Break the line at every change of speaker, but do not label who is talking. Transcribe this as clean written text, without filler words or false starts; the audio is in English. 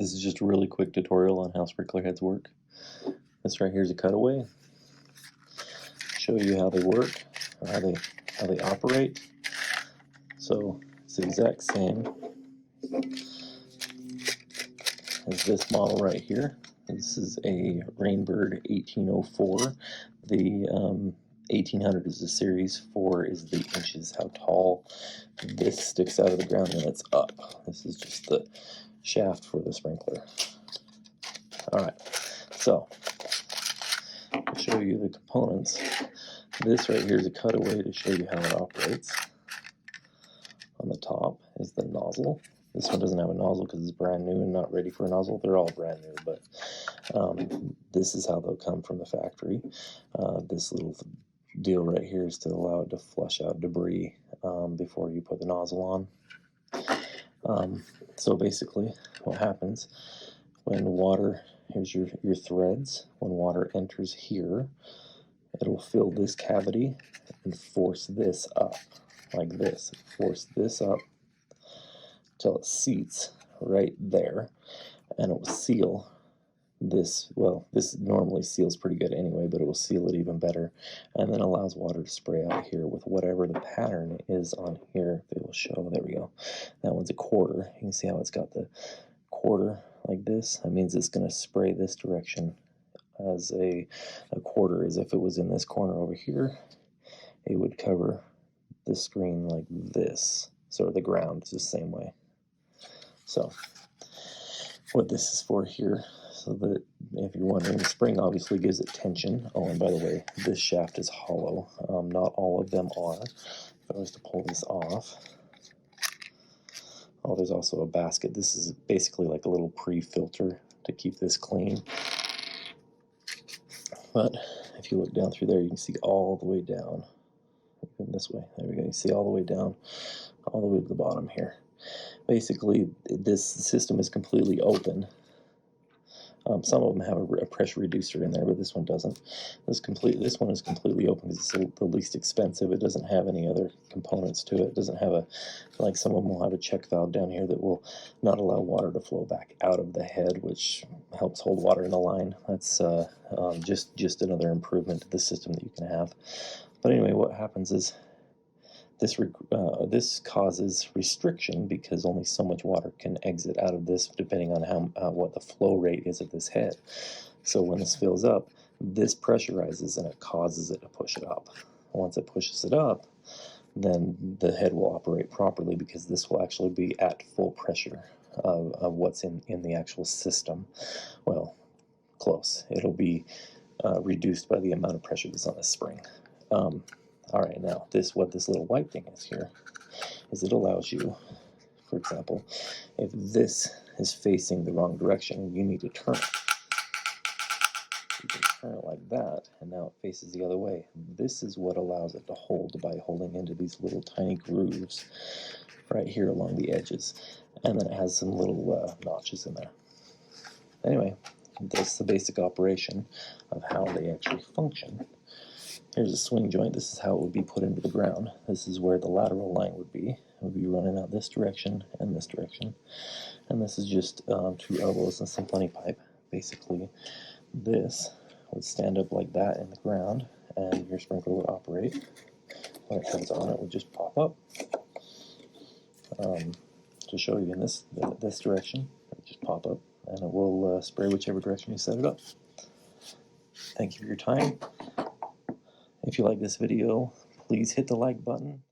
This is just a really quick tutorial on how sprinkler heads work. This right here is a cutaway. Show you how they work, or how they operate. So it's the exact same as this model right here. This is a Rainbird 1804. The 1800 is the series. 4 is the inches, how tall this sticks out of the ground when it's up. This is just the shaft for the sprinkler. Alright, so to show you the components, this right here is a cutaway to show you how it operates. On the top is the nozzle. This one doesn't have a nozzle because it's brand new and not ready for a nozzle. They're all brand new, but this is how they'll come from the factory. This little deal right here is to allow it to flush out debris before you put the nozzle on. So basically what happens when water, here's your threads, when water enters here, it'll fill this cavity and force this up like this. Force this up till it seats right there, and it will seal this. Well, this normally seals pretty good anyway, but it will seal it even better, and then allows water to spray out here with whatever the pattern is on here. They will show, there we go. That one's a quarter. You can see how it's got the quarter like this. That means it's going to spray this direction as a quarter, as if it was in this corner over here. It would cover the screen like this, sort of the ground is the same way. So what this is for here, so that if you're wondering, the spring obviously gives it tension. Oh, and by the way, this shaft is hollow. Not all of them are. If I was to pull this off, oh, there's also a basket. This is basically like a little pre-filter to keep this clean. But if you look down through there, you can see all the way down. Even this way, there we go. You see all the way down, all the way to the bottom here. Basically, this system is completely open. Some of them have a pressure reducer in there, but this one doesn't. This one is completely open because it's the least expensive. It doesn't have any other components to it. It doesn't have like some of them will have a check valve down here that will not allow water to flow back out of the head, which helps hold water in the line. That's just another improvement to the system that you can have. But anyway, what happens is this causes restriction because only so much water can exit out of this depending on what the flow rate is of this head. So when this fills up, this pressurizes and it causes it to push it up. Once it pushes it up, then the head will operate properly because this will actually be at full pressure of what's in the actual system. Well, close. It'll be reduced by the amount of pressure that's on the spring. All right, now what this little white thing is here is it allows you, for example, if this is facing the wrong direction, you need to turn it. You can turn it like that, and now it faces the other way. This is what allows it to hold by holding into these little tiny grooves right here along the edges, and then it has some little notches in there. Anyway, that's the basic operation of how they actually function. Here's a swing joint. This is how it would be put into the ground. This is where the lateral line would be. It would be running out this direction and this direction. And this is just 2 elbows and some plenty pipe. Basically, this would stand up like that in the ground, and your sprinkler would operate. When it turns on, it would just pop up. To show you in this direction, it would just pop up, and it will spray whichever direction you set it up. Thank you for your time. If you like this video, please hit the like button.